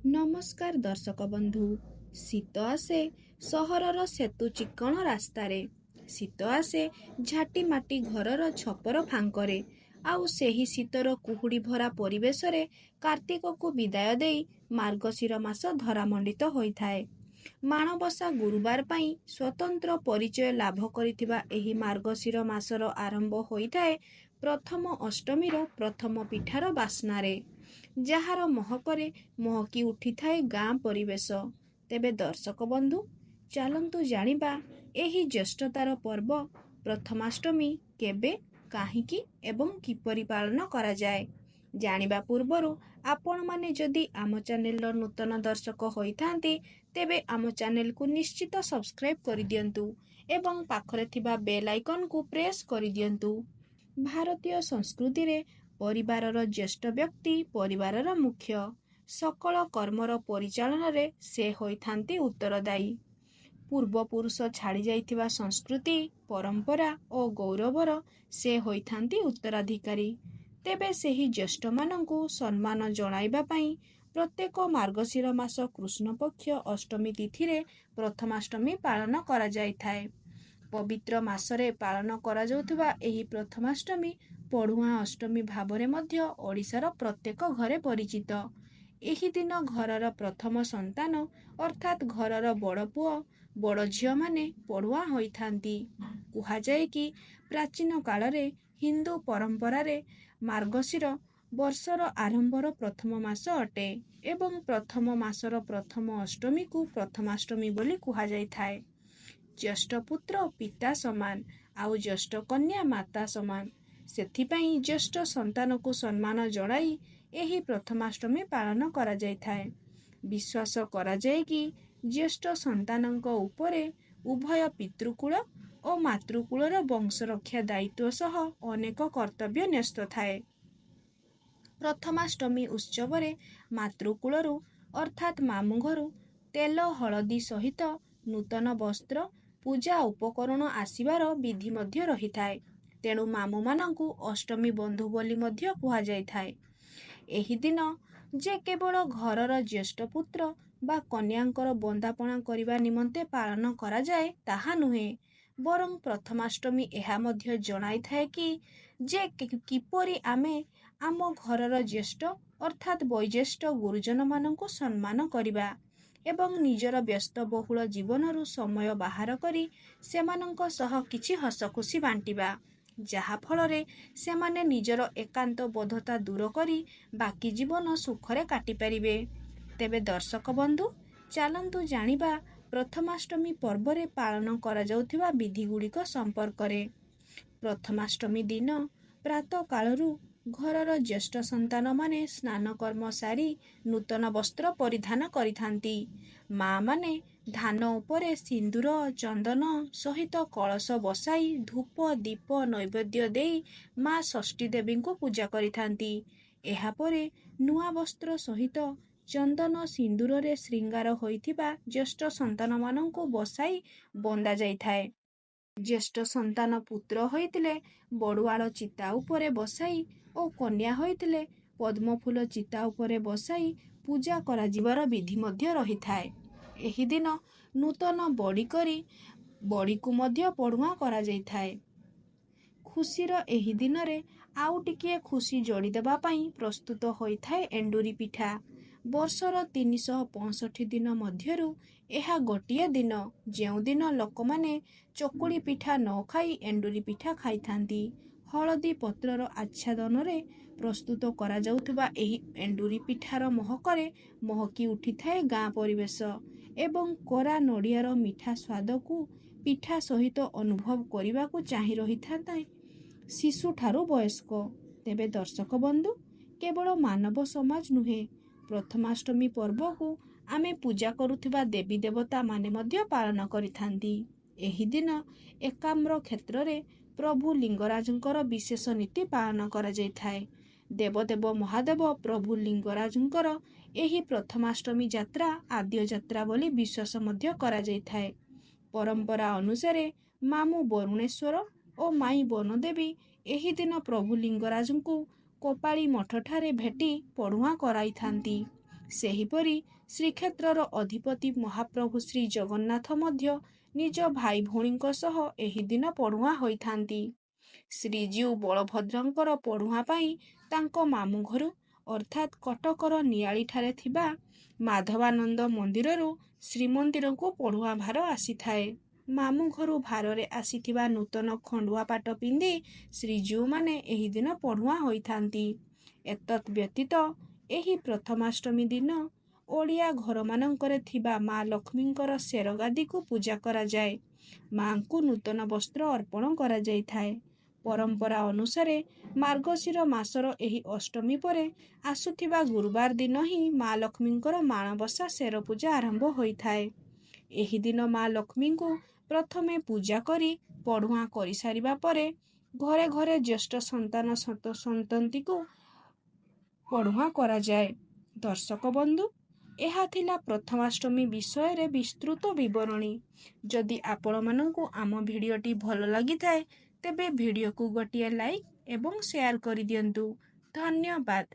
ନମସ୍କାର ଦର୍ଶକ ବନ୍ଧୁ। ଶୀତ ଆସେ ସହରର ସେତୁ ଚିକ୍କଣ ରାସ୍ତାରେ, ଶୀତ ଆସେ ଝାଟି ମାଟି ଘରର ଛପର ଫାଙ୍କରେ, ଆଉ ସେହି ଶୀତର କୁହୁଡ଼ି ଭରା ପରିବେଶରେ କାର୍ତ୍ତିକକୁ ବିଦାୟ ଦେଇ ମାର୍ଗଶିର ମାସ ଧରାମଣ୍ଡିତ ହୋଇଥାଏ। ମାଣବସା ଗୁରୁବାର ପାଇଁ ସ୍ୱତନ୍ତ୍ର ପରିଚୟ ଲାଭ କରିଥିବା ଏହି ମାର୍ଗଶିର ମାସର ଆରମ୍ଭ ହୋଇଥାଏ ପ୍ରଥମ ଅଷ୍ଟମୀର ପ୍ରଥମ ପିଠାର ବାସ୍ନାରେ, ଯାହାର ମହକରେ ମହକି ଉଠିଥାଏ ଗାଁ ପରିବେଶ। ତେବେ ଦର୍ଶକ ବନ୍ଧୁ, ଚାଲନ୍ତୁ ଜାଣିବା ଏହି ଜ୍ୟେଷ୍ଠତାର ପର୍ବ ପ୍ରଥମାଷ୍ଟମୀ କେବେ, କାହିଁକି ଏବଂ କିପରି ପାଳନ କରାଯାଏ। ଜାଣିବା ପୂର୍ବରୁ ଆପଣମାନେ ଯଦି ଆମ ଚ୍ୟାନେଲର ନୂତନ ଦର୍ଶକ ହୋଇଥାନ୍ତି, ତେବେ ଆମ ଚ୍ୟାନେଲକୁ ନିଶ୍ଚିତ ସବସ୍କ୍ରାଇବ୍ କରିଦିଅନ୍ତୁ ଏବଂ ପାଖରେ ଥିବା ବେଲ୍ ଆଇକନକୁ ପ୍ରେସ୍ କରିଦିଅନ୍ତୁ। ଭାରତୀୟ ସଂସ୍କୃତିରେ ପରିବାରର ଜ୍ୟେଷ୍ଠ ବ୍ୟକ୍ତି ପରିବାରର ମୁଖ୍ୟ। ସକଳ କର୍ମର ପରିଚାଳନାରେ ସେ ହୋଇଥାନ୍ତି ଉତ୍ତରଦାୟୀ। ପୂର୍ବପୁରୁଷ ଛାଡ଼ି ଯାଇଥିବା ସଂସ୍କୃତି, ପରମ୍ପରା ଓ ଗୌରବର ସେ ହୋଇଥାନ୍ତି ଉତ୍ତରାଧିକାରୀ। ତେବେ ସେହି ଜ୍ୟେଷ୍ଠମାନଙ୍କୁ ସମ୍ମାନ ଜଣାଇବା ପାଇଁ ପ୍ରତ୍ୟେକ ମାର୍ଗଶିର ମାସ କୃଷ୍ଣପକ୍ଷ ଅଷ୍ଟମୀ ତିଥିରେ ପ୍ରଥମାଷ୍ଟମୀ ପାଳନ କରାଯାଇଥାଏ। ପବିତ୍ର ମାସରେ ପାଳନ କରାଯାଉଥିବା ଏହି ପ୍ରଥମାଷ୍ଟମୀ ପଢୁଆଁ ଅଷ୍ଟମୀ ଭାବରେ ମଧ୍ୟ ଓଡ଼ିଶାର ପ୍ରତ୍ୟେକ ଘରେ ପରିଚିତ। ଏହି ଦିନ ଘରର ପ୍ରଥମ ସନ୍ତାନ ଅର୍ଥାତ୍ ଘରର ବଡ଼ ପୁଅ ବଡ଼ ଝିଅମାନେ ପଢୁଆଁ ହୋଇଥାନ୍ତି। କୁହାଯାଏ କି ପ୍ରାଚୀନ କାଳରେ ହିନ୍ଦୁ ପରମ୍ପରାରେ ମାର୍ଗଶିର ବର୍ଷର ଆରମ୍ଭର ପ୍ରଥମ ମାସ ଅଟେ ଏବଂ ପ୍ରଥମ ମାସର ପ୍ରଥମ ଅଷ୍ଟମୀକୁ ପ୍ରଥମାଷ୍ଟମୀ ବୋଲି କୁହାଯାଇଥାଏ। ଜ୍ୟେଷ୍ଠ ପୁତ୍ର ପିତା ସମାନ ଆଉ ଜ୍ୟେଷ୍ଠ କନ୍ୟା ମାତା ସମାନ। ସେଥିପାଇଁ ଜ୍ୟେଷ୍ଠ ସନ୍ତାନକୁ ସମ୍ମାନ ଜଣାଇ ଏହି ପ୍ରଥମାଷ୍ଟମୀ ପାଳନ କରାଯାଇଥାଏ। ବିଶ୍ୱାସ କରାଯାଏ କି ଜ୍ୟେଷ୍ଠ ସନ୍ତାନଙ୍କ ଉପରେ ଉଭୟ ପିତୃକୁଳ ଓ ମାତୃକୁଳର ବଂଶରକ୍ଷା ଦାୟିତ୍ୱ ସହ ଅନେକ କର୍ତ୍ତବ୍ୟ ନ୍ୟସ୍ତ ଥାଏ। ପ୍ରଥମାଷ୍ଟମୀ ଉତ୍ସବରେ ମାତୃକୁଳରୁ ଅର୍ଥାତ୍ ମାମୁଁ ଘରୁ ତେଲ ହଳଦୀ ସହିତ ନୂତନ ବସ୍ତ୍ର, ପୂଜା ଉପକରଣ ଆସିବାର ବିଧି ମଧ୍ୟ ରହିଥାଏ। ତେଣୁ ମାମୁଁମାନଙ୍କୁ ଅଷ୍ଟମୀ ବନ୍ଧୁ ବୋଲି ମଧ୍ୟ କୁହାଯାଇଥାଏ। ଏହି ଦିନ ଯେ କେବଳ ଘରର ଜ୍ୟେଷ୍ଠ ପୁତ୍ର ବା କନ୍ୟାଙ୍କର ବନ୍ଦାପଣା କରିବା ନିମନ୍ତେ ପାଳନ କରାଯାଏ ତାହା ନୁହେଁ, ବରଂ ପ୍ରଥମାଷ୍ଟମୀ ଏହା ମଧ୍ୟ ଜଣାଇଥାଏ କି ଯେ କିପରି ଆମେ ଆମ ଘରର ଜ୍ୟେଷ୍ଠ ଅର୍ଥାତ୍ ବୟୋଜ୍ୟେଷ୍ଠ ଗୁରୁଜନମାନଙ୍କୁ ସମ୍ମାନ କରିବା ଏବଂ ନିଜର ବ୍ୟସ୍ତବହୁଳ ଜୀବନରୁ ସମୟ ବାହାର କରି ସେମାନଙ୍କ ସହ କିଛି ହସଖୁସି ବାଣ୍ଟିବା, ଯାହାଫଳରେ ସେମାନେ ନିଜର ଏକାନ୍ତବୋଧତା ଦୂର କରି ବାକି ଜୀବନ ସୁଖରେ କାଟିପାରିବେ। ତେବେ ଦର୍ଶକ ବନ୍ଧୁ, ଚାଲନ୍ତୁ ଜାଣିବା ପ୍ରଥମାଷ୍ଟମୀ ପର୍ବରେ ପାଳନ କରାଯାଉଥିବା ବିଧିଗୁଡ଼ିକ ସମ୍ପର୍କରେ। ପ୍ରଥମାଷ୍ଟମୀ ଦିନ ପ୍ରାତଃକାଳରୁ ଘରର ଜ୍ୟେଷ୍ଠ ସନ୍ତାନମାନେ ସ୍ନାନ କର୍ମ ସାରି ନୂତନ ବସ୍ତ୍ର ପରିଧାନ କରିଥାନ୍ତି। ମା'ମାନେ ଧାନ ଉପରେ ସିନ୍ଦୁର ଚନ୍ଦନ ସହିତ କଳସ ବସାଇ ଧୂପ ଦୀପ ନୈବେଦ୍ୟ ଦେଇ ମା ଷଷ୍ଠୀ ଦେବୀଙ୍କୁ ପୂଜା କରିଥାନ୍ତି। ଏହାପରେ ନୂଆ ବସ୍ତ୍ର ସହିତ ଚନ୍ଦନ ସିନ୍ଦୁରରେ ଶ୍ରୀଙ୍ଗାର ହୋଇଥିବା ଜ୍ୟେଷ୍ଠ ସନ୍ତାନମାନଙ୍କୁ ବସାଇ ବନ୍ଦା ଯାଇଥାଏ। ଜ୍ୟେଷ୍ଠ ସନ୍ତାନ ପୁତ୍ର ହୋଇଥିଲେ ବଡ଼ୁଆଳ ଚିତା ଉପରେ ବସାଇ ଓ କନ୍ୟା ହୋଇଥିଲେ ପଦ୍ମଫୁଲ ଚିତା ଉପରେ ବସାଇ ପୂଜା କରାଯିବାର ବିଧି ମଧ୍ୟ ରହିଥାଏ। ଏହି ଦିନ ନୂତନ ବଡ଼ି କରି ବଡ଼ିକୁ ମଧ୍ୟ ପଢୁଆଁ କରାଯାଇଥାଏ। ଖୁସିର ଏହି ଦିନରେ ଆଉ ଟିକିଏ ଖୁସି ଯୋଡ଼ିଦେବା ପାଇଁ ପ୍ରସ୍ତୁତ ହୋଇଥାଏ ଏଣ୍ଡୁରି ପିଠା। ବର୍ଷର 365 ଦିନ ମଧ୍ୟରୁ ଏହା ଗୋଟିଏ ଦିନ ଯେଉଁଦିନ ଲୋକମାନେ ଚକୁଳି ପିଠା ନ ଖାଇ ଏଣ୍ଡୁରି ପିଠା ଖାଇଥାନ୍ତି। ହଳଦୀ ପତ୍ରର ଆଚ୍ଛାଦନରେ ପ୍ରସ୍ତୁତ କରାଯାଉଥିବା ଏହି ଏଣ୍ଡୁରି ପିଠାର ମହକରେ ମହକି ଉଠିଥାଏ ଗାଁ ପରିବେଶ ଏବଂ କୋରା ନଡ଼ିଆର ମିଠା ସ୍ୱାଦକୁ ପିଠା ସହିତ ଅନୁଭବ କରିବାକୁ ଚାହିଁ ରହିଥାଏ ଶିଶୁଠାରୁ ବୟସ୍କ। ତେବେ ଦର୍ଶକ ବନ୍ଧୁ, କେବଳ ମାନବ ସମାଜ ନୁହେଁ, ପ୍ରଥମାଷ୍ଟମୀ ପର୍ବକୁ ଆମେ ପୂଜା କରୁଥିବା ଦେବୀ ଦେବତାମାନେ ମଧ୍ୟ ପାଳନ କରିଥାନ୍ତି। ଏହି ଦିନ ଏକାମ୍ର କ୍ଷେତ୍ରରେ ପ୍ରଭୁ ଲିଙ୍ଗରାଜଙ୍କର ବିଶେଷ ନୀତି ପାଳନ କରାଯାଇଥାଏ। ଦେବଦେବ ମହାଦେବ ପ୍ରଭୁ ଲିଙ୍ଗରାଜଙ୍କର ଏହି ପ୍ରଥମାଷ୍ଟମୀ ଯାତ୍ରା ଆଦ୍ୟ ଯାତ୍ରା ବୋଲି ବିଶ୍ୱାସ ମଧ୍ୟ କରାଯାଇଥାଏ। ପରମ୍ପରା ଅନୁସାରେ ମାମୁଁ ବରୁଣେଶ୍ୱର ଓ ମାଇଁ ବନଦେବୀ ଏହି ଦିନ ପ୍ରଭୁ ଲିଙ୍ଗରାଜଙ୍କୁ କୋପାଳି ମଠଠାରେ ଭେଟି ପଢୁଆଁ କରାଇଥାନ୍ତି। ସେହିପରି ଶ୍ରୀକ୍ଷେତ୍ରର ଅଧିପତି ମହାପ୍ରଭୁ ଶ୍ରୀ ଜଗନ୍ନାଥ ମଧ୍ୟ ନିଜ ଭାଇ ଭଉଣୀଙ୍କ ସହ ଏହି ଦିନ ପଢୁଆଁ ହୋଇଥାନ୍ତି। ଶ୍ରୀଜୀଉ ବଳଭଦ୍ରଙ୍କର ପଢୁଆଁ ପାଇଁ ତାଙ୍କ ମାମୁଁ ଘରୁ ଅର୍ଥାତ୍ କଟକର ନିଆଳିଠାରେ ଥିବା ମାଧବାନନ୍ଦ ମନ୍ଦିରରୁ ଶ୍ରୀମନ୍ଦିରକୁ ପଢୁଆଁ ଭାର ଆସିଥାଏ। ମାମୁଁ ଘରୁ ଭାରରେ ଆସିଥିବା ନୂତନ ଖଣ୍ଡୁଆ ପାଟ ପିନ୍ଧି ଶ୍ରୀଜୀଉମାନେ ଏହି ଦିନ ପଢୁଆଁ ହୋଇଥାନ୍ତି। ଏତତ୍ ବ୍ୟତୀତ ଏହି ପ୍ରଥମାଷ୍ଟମୀ ଦିନ ଓଡ଼ିଆ ଘରମାନଙ୍କରେ ଥିବା ମା ଲକ୍ଷ୍ମୀଙ୍କର ଶେରଗାଦିକୁ ପୂଜା କରାଯାଏ। ମାଙ୍କୁ ନୂତନ ବସ୍ତ୍ର ଅର୍ପଣ କରାଯାଇଥାଏ। ପରମ୍ପରା ଅନୁସାରେ ମାର୍ଗଶିର ମାସର ଏହି ଅଷ୍ଟମୀ ପରେ ଆସୁଥିବା ଗୁରୁବାର ଦିନ ହିଁ ମା ଲକ୍ଷ୍ମୀଙ୍କର ମାଣବସା ଶେର ପୂଜା ଆରମ୍ଭ ହୋଇଥାଏ। ଏହି ଦିନ ମା ଲକ୍ଷ୍ମୀଙ୍କୁ ପ୍ରଥମେ ପୂଜା କରି ପଢୁଆଁ କରିସାରିବା ପରେ ଘରେ ଘରେ ଜ୍ୟେଷ୍ଠ ସନ୍ତାନ ସନ୍ତତିକୁ ପଢୁଆଁ କରାଯାଏ। ଦର୍ଶକ ବନ୍ଧୁ, ଏହା ଥିଲା ପ୍ରଥମାଷ୍ଟମୀ ବିଷୟରେ ବିସ୍ତୃତ ବିବରଣୀ। ଯଦି ଆପଣମାନଙ୍କୁ ଆମ ଭିଡ଼ିଓଟି ଭଲ ଲାଗିଥାଏ ତେବେ ଭିଡ଼ିଓକୁ ଗୋଟିଏ ଲାଇକ୍ ଏବଂ ସେୟାର କରିଦିଅନ୍ତୁ। ଧନ୍ୟବାଦ।